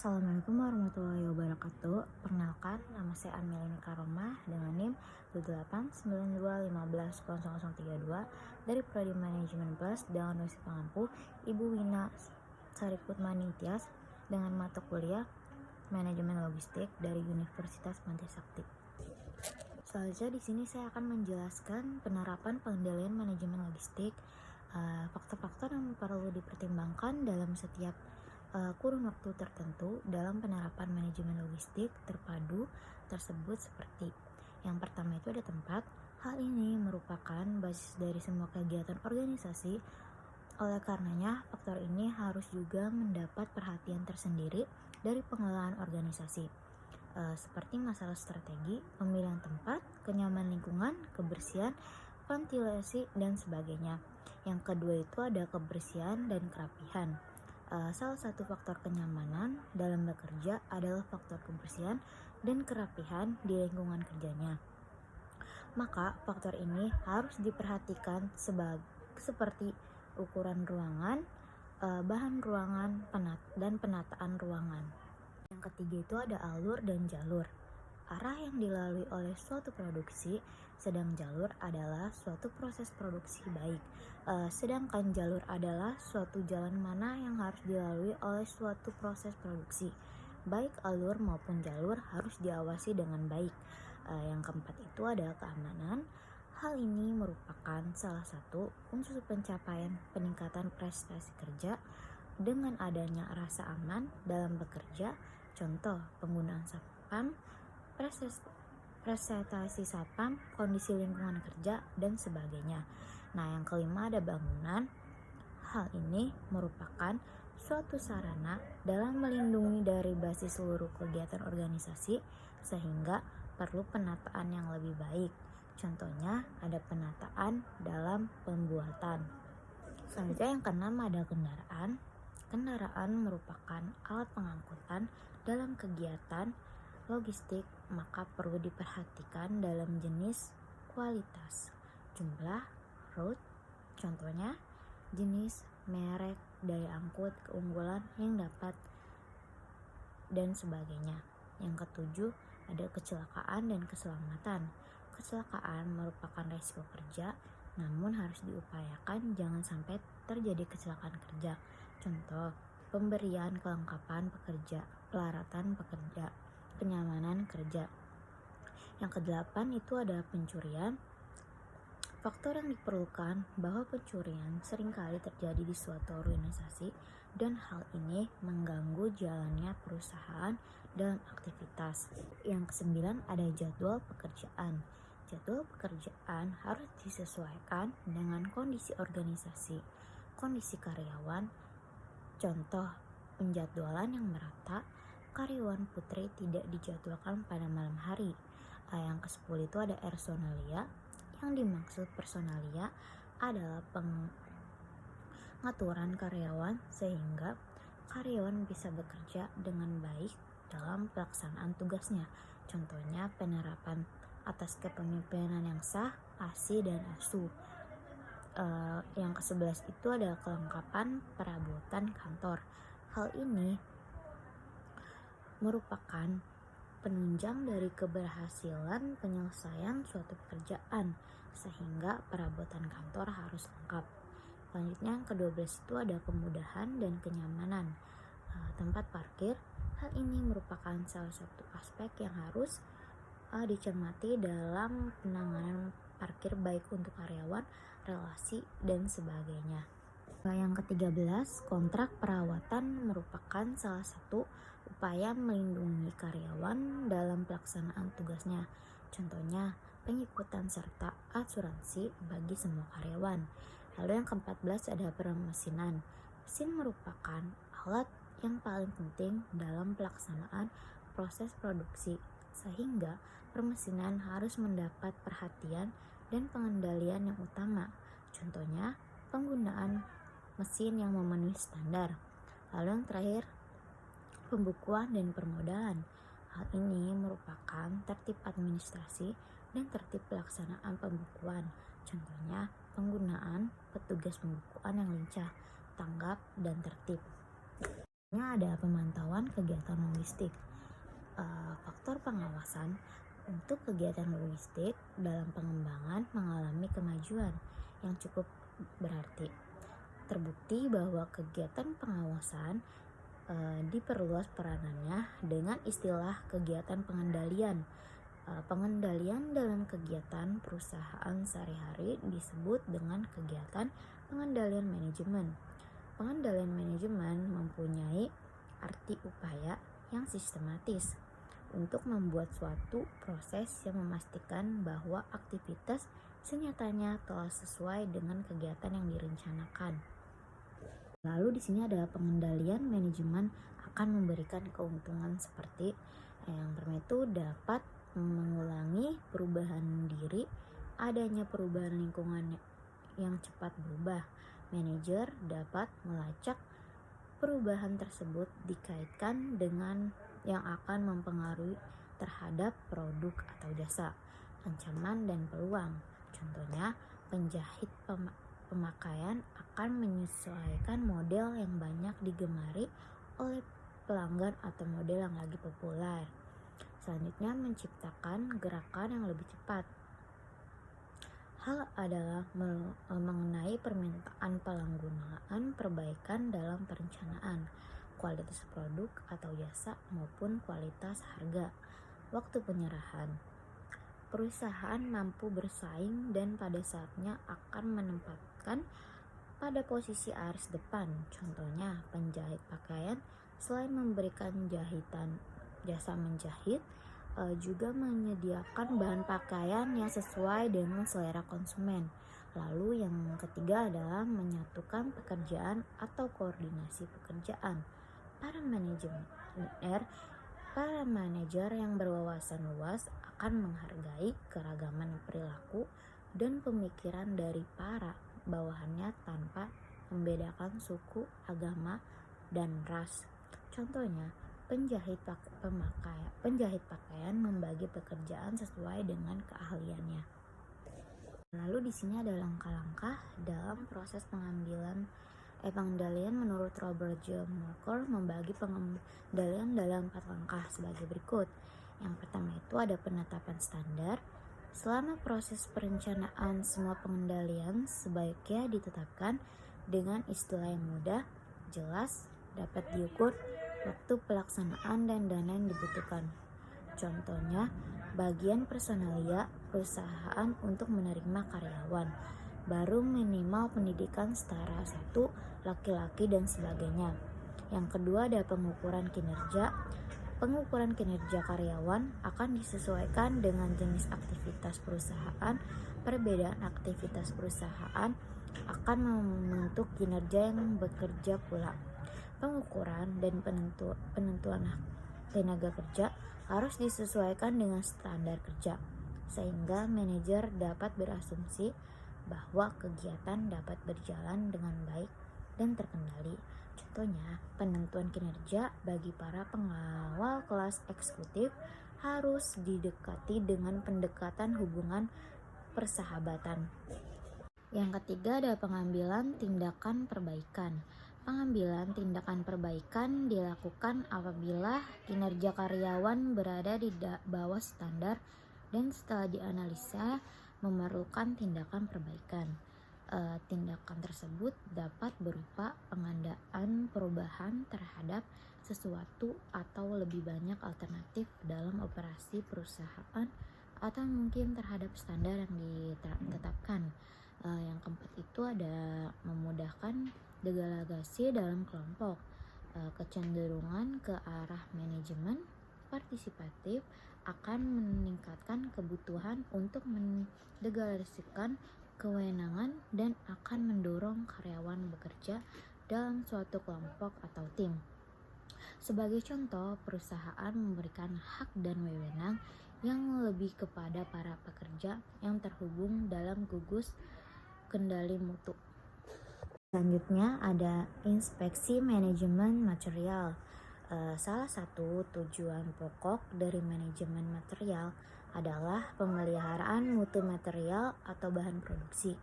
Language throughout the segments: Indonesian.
Assalamualaikum warahmatullahi wabarakatuh. Perkenalkan, nama saya Amelia Karomah dengan NIM 7892150032 dari Prodi Manajemen Plus dengan dosen pengampu Ibu Wina Sariputmaningtyas dengan mata kuliah Manajemen Logistik dari Universitas Trisakti. Selanjutnya di sini saya akan menjelaskan penerapan pengendalian manajemen logistik, faktor-faktor yang perlu dipertimbangkan dalam setiap kurun waktu tertentu dalam penerapan manajemen logistik terpadu tersebut seperti yang pertama itu ada tempat. Hal ini merupakan basis dari semua kegiatan organisasi. Oleh karenanya, faktor ini harus juga mendapat perhatian tersendiri dari pengelolaan organisasi. Seperti masalah strategi, pemilihan tempat, kenyamanan lingkungan, kebersihan, ventilasi, dan sebagainya. Yang kedua itu ada kebersihan dan kerapihan. Salah satu faktor kenyamanan dalam bekerja adalah faktor kebersihan dan kerapihan di lingkungan kerjanya. Maka faktor ini harus diperhatikan seperti ukuran ruangan, bahan ruangan, dan penataan ruangan. Yang ketiga itu ada alur dan jalur. Arah yang dilalui oleh suatu produksi, sedang jalur adalah suatu proses produksi baik. Sedangkan jalur adalah suatu jalan mana yang harus dilalui oleh suatu proses produksi. Baik alur maupun jalur harus diawasi dengan baik. Yang keempat itu ada keamanan. Hal ini merupakan salah satu unsur pencapaian peningkatan prestasi kerja dengan adanya rasa aman dalam bekerja. Contoh, penggunaan satpam, presentasi satpam, kondisi lingkungan kerja, dan sebagainya. Nah, yang kelima ada bangunan. Hal ini merupakan suatu sarana dalam melindungi dari basis seluruh kegiatan organisasi sehingga perlu penataan yang lebih baik. Contohnya ada penataan dalam pembuatan. Selanjutnya yang keenam ada kendaraan. Kendaraan merupakan alat pengangkutan dalam kegiatan logistik, maka perlu diperhatikan dalam jenis, kualitas, jumlah, route, contohnya jenis, merek, daya angkut, keunggulan yang dapat, dan sebagainya. Yang ketujuh ada kecelakaan dan keselamatan. Kecelakaan merupakan resiko kerja, namun harus diupayakan jangan sampai terjadi kecelakaan kerja. Contoh, pemberian kelengkapan pekerja, pelaratan pekerja, kenyamanan kerja. Yang kedelapan itu ada pencurian. Faktor yang diperlukan bahwa pencurian seringkali terjadi di suatu organisasi dan hal ini mengganggu jalannya perusahaan dalam aktivitas. Yang kesembilan ada jadwal pekerjaan. Jadwal pekerjaan harus disesuaikan dengan kondisi organisasi, kondisi karyawan. Contoh, penjadwalan yang merata, karyawan putri tidak dijadwalkan pada malam hari. Yang ke-10 itu ada personalia. Yang dimaksud personalia adalah pengaturan karyawan sehingga karyawan bisa bekerja dengan baik dalam pelaksanaan tugasnya. Contohnya penerapan atas kepemimpinan yang sah, ASI dan ASU. Yang ke-11 itu ada kelengkapan perabotan kantor. Hal ini merupakan penunjang dari keberhasilan penyelesaian suatu pekerjaan sehingga perabotan kantor harus lengkap. Selanjutnya yang ke-12 itu ada kemudahan dan kenyamanan. Tempat parkir, hal ini merupakan salah satu aspek yang harus dicermati dalam penanganan parkir baik untuk karyawan, relasi, dan sebagainya. Yang ke-13, kontrak perawatan merupakan salah satu upaya melindungi karyawan dalam pelaksanaan tugasnya. Contohnya, pengikutan serta asuransi bagi semua karyawan. Lalu yang ke-14 ada permesinan. Mesin merupakan alat yang paling penting dalam pelaksanaan proses produksi, sehingga permesinan harus mendapat perhatian dan pengendalian yang utama. Contohnya, penggunaan mesin yang memenuhi standar. Lalu yang terakhir, pembukuan dan permodalan. Hal ini merupakan tertib administrasi dan tertib pelaksanaan pembukuan. Contohnya, penggunaan petugas pembukuan yang lincah, tanggap, dan tertib. Ada pemantauan kegiatan logistik. Faktor pengawasan untuk kegiatan logistik dalam pengembangan mengalami kemajuan yang cukup berarti. Terbukti bahwa kegiatan pengawasan diperluas peranannya dengan istilah kegiatan pengendalian. Pengendalian dalam kegiatan perusahaan sehari-hari disebut dengan kegiatan pengendalian manajemen. Pengendalian manajemen mempunyai arti upaya yang sistematis untuk membuat suatu proses yang memastikan bahwa aktivitas senyatanya telah sesuai dengan kegiatan yang direncanakan. Lalu di sini ada pengendalian manajemen akan memberikan keuntungan seperti yang pertama itu dapat mengulangi perubahan diri, adanya perubahan lingkungan yang cepat berubah. Manajer dapat melacak perubahan tersebut dikaitkan dengan yang akan mempengaruhi terhadap produk atau jasa, ancaman dan peluang. Contohnya, penjahit pemakaian akan menyesuaikan model yang banyak digemari oleh pelanggan atau model yang lagi populer. Selanjutnya, menciptakan gerakan yang lebih cepat. Hal adalah mengenai permintaan penggunaan perbaikan dalam perencanaan, kualitas produk atau jasa maupun kualitas harga. Waktu penyerahan. Perusahaan mampu bersaing dan pada saatnya akan menempatkan pada posisi aris depan. Contohnya, penjahit pakaian selain memberikan jasa menjahit, juga menyediakan bahan pakaian yang sesuai dengan selera konsumen. Lalu yang ketiga adalah menyatukan pekerjaan atau koordinasi pekerjaan. Para manajer yang berwawasan luas akan menghargai keragaman perilaku dan pemikiran dari para bawahannya tanpa membedakan suku, agama, dan ras. Contohnya, penjahit pakaian membagi pekerjaan sesuai dengan keahliannya. Lalu di sini ada langkah-langkah dalam proses pengendalian menurut Robert J. Marker membagi pengendalian dalam 4 langkah sebagai berikut. Yang pertama itu ada penetapan standar. Selama proses perencanaan, semua pengendalian sebaiknya ditetapkan dengan istilah yang mudah, jelas, dapat diukur, waktu pelaksanaan dan dana yang dibutuhkan. Contohnya, bagian personalia perusahaan untuk menerima karyawan, baru minimal pendidikan setara 1, laki-laki dan sebagainya. Yang kedua ada pengukuran kinerja. Pengukuran kinerja karyawan akan disesuaikan dengan jenis aktivitas perusahaan. Perbedaan aktivitas perusahaan akan membentuk kinerja yang bekerja pula. Pengukuran dan penentuan tenaga kerja harus disesuaikan dengan standar kerja, sehingga manajer dapat berasumsi bahwa kegiatan dapat berjalan dengan baik dan terkendali. Contohnya, penentuan kinerja bagi para pengawal kelas eksekutif harus didekati dengan pendekatan hubungan persahabatan. Yang ketiga ada pengambilan tindakan perbaikan. Pengambilan tindakan perbaikan dilakukan apabila kinerja karyawan berada di bawah standar dan setelah dianalisa memerlukan tindakan perbaikan. Tindakan tersebut dapat berupa pengadaan perubahan terhadap sesuatu atau lebih banyak alternatif dalam operasi perusahaan atau mungkin terhadap standar yang ditetapkan. Yang keempat itu ada memudahkan delegasi dalam kelompok. Kecenderungan ke arah manajemen partisipatif akan meningkatkan kebutuhan untuk mendelegasikan kewenangan dan akan mendorong karyawan bekerja dalam suatu kelompok atau tim. Sebagai contoh, perusahaan memberikan hak dan wewenang yang lebih kepada para pekerja yang terhubung dalam gugus kendali mutu. Selanjutnya ada inspeksi manajemen material. Salah satu tujuan pokok dari manajemen material adalah pemeliharaan mutu material atau bahan produksi.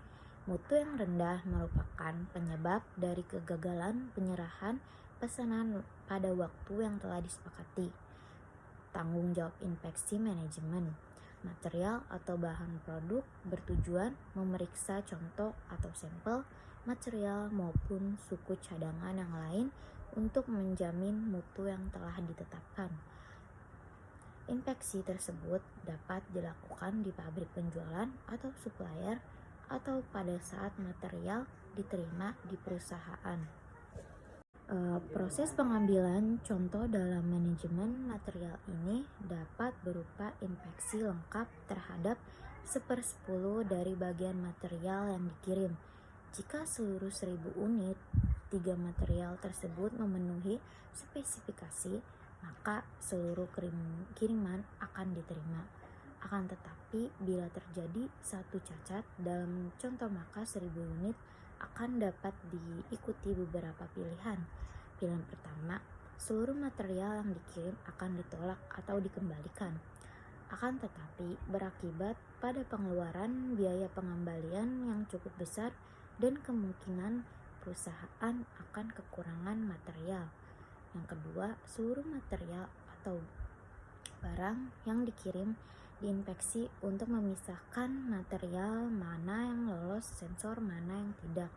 Mutu yang rendah merupakan penyebab dari kegagalan penyerahan pesanan pada waktu yang telah disepakati. Tanggung jawab inspeksi manajemen. Material atau bahan produk bertujuan memeriksa contoh atau sampel material maupun suku cadangan yang lain untuk menjamin mutu yang telah ditetapkan. Inspeksi tersebut dapat dilakukan di pabrik penjualan atau supplier atau pada saat material diterima di perusahaan. Proses pengambilan contoh dalam manajemen material ini dapat berupa inspeksi lengkap terhadap 1/10 dari bagian material yang dikirim. Jika seluruh 1000 unit 3 material tersebut memenuhi spesifikasi, maka seluruh kiriman akan diterima. Akan tetapi, bila terjadi satu cacat dalam contoh, maka 1000 unit akan dapat diikuti beberapa pilihan. Pilihan pertama, seluruh material yang dikirim akan ditolak atau dikembalikan. Akan tetapi, berakibat pada pengeluaran biaya pengembalian yang cukup besar dan kemungkinan perusahaan akan kekurangan material. Yang kedua, seluruh material atau barang yang dikirim diinspeksi untuk memisahkan material mana yang lolos sensor, mana yang tidak.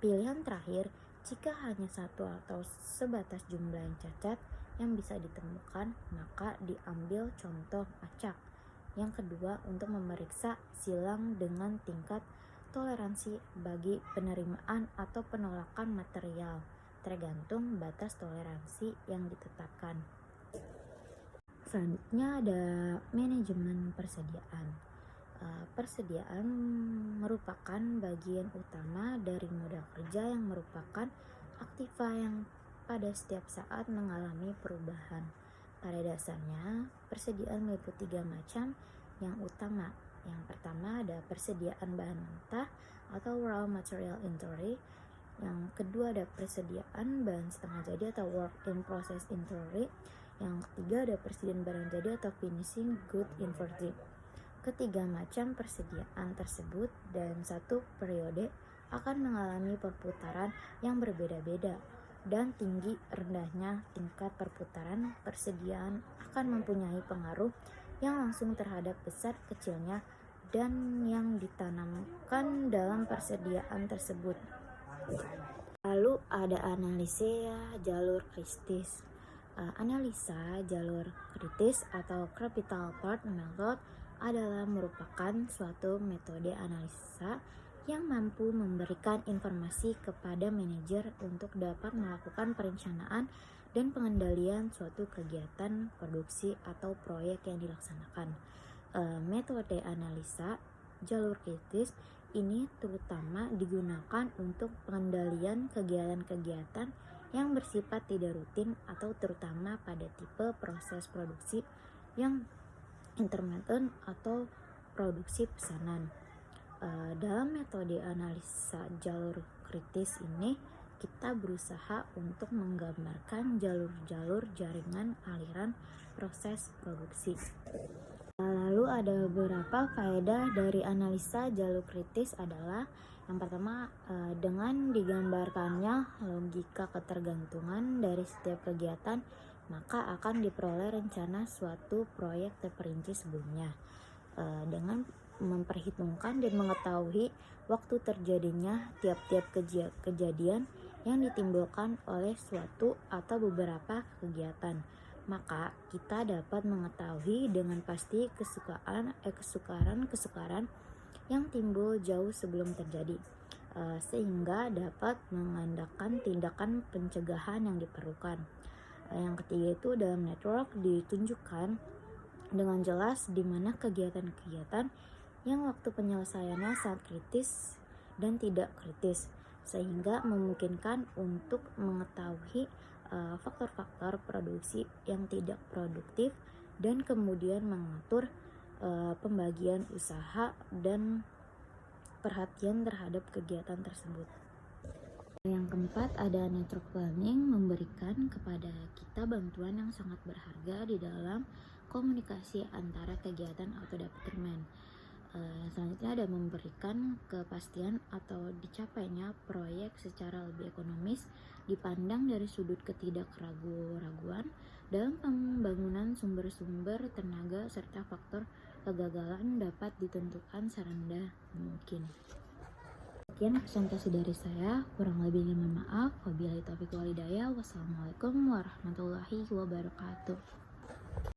Pilihan terakhir, jika hanya satu atau sebatas jumlah yang cacat yang bisa ditemukan, maka diambil contoh acak. Yang kedua, untuk memeriksa silang dengan tingkat toleransi bagi penerimaan atau penolakan material, tergantung batas toleransi yang ditetapkan. Selanjutnya ada manajemen persediaan. Persediaan merupakan bagian utama dari modal kerja yang merupakan aktiva yang pada setiap saat mengalami perubahan. Pada dasarnya, persediaan meliputi 3 macam yang utama. Yang pertama ada persediaan bahan mentah atau raw material inventory. Yang kedua ada persediaan bahan setengah jadi atau work in process inventory. Yang ketiga ada persediaan barang jadi atau finishing good inventory. Ketiga macam persediaan tersebut dalam satu periode akan mengalami perputaran yang berbeda-beda, dan tinggi rendahnya tingkat perputaran persediaan akan mempunyai pengaruh yang langsung terhadap besar kecilnya dan yang ditanamkan dalam persediaan tersebut. Lalu ada analisa jalur kritis. Analisa jalur kritis atau critical path method adalah merupakan suatu metode analisa yang mampu memberikan informasi kepada manajer untuk dapat melakukan perencanaan dan pengendalian suatu kegiatan produksi atau proyek yang dilaksanakan. Metode analisa jalur kritis ini terutama digunakan untuk pengendalian kegiatan-kegiatan yang bersifat tidak rutin atau terutama pada tipe proses produksi yang intermittent atau produksi pesanan. Dalam metode analisa jalur kritis ini, kita berusaha untuk menggambarkan jalur-jalur jaringan aliran proses produksi. Lalu ada beberapa faedah dari analisa jalur kritis adalah yang pertama, dengan digambarkannya logika ketergantungan dari setiap kegiatan, maka akan diperoleh rencana suatu proyek terperinci sebelumnya. Dengan memperhitungkan dan mengetahui waktu terjadinya tiap-tiap kejadian yang ditimbulkan oleh suatu atau beberapa kegiatan, maka kita dapat mengetahui dengan pasti kesukaran yang timbul jauh sebelum terjadi, sehingga dapat mengandalkan tindakan pencegahan yang diperlukan. Yang ketiga itu dalam network ditunjukkan dengan jelas di mana kegiatan-kegiatan yang waktu penyelesaiannya sangat kritis dan tidak kritis, sehingga memungkinkan untuk mengetahui faktor-faktor produksi yang tidak produktif dan kemudian mengatur pembagian usaha dan perhatian terhadap kegiatan tersebut. Yang keempat ada network planning, memberikan kepada kita bantuan yang sangat berharga di dalam komunikasi antara kegiatan atau departemen. Selanjutnya ada memberikan kepastian atau dicapainya proyek secara lebih ekonomis dipandang dari sudut ketidakraguan dalam pembangunan sumber-sumber tenaga serta faktor kegagalan dapat ditentukan serendah mungkin. Sekian presentasi dari saya, kurang lebihnya mohon maaf. Wabillahi taufiq wal hidayah. Wassalamualaikum warahmatullahi wabarakatuh.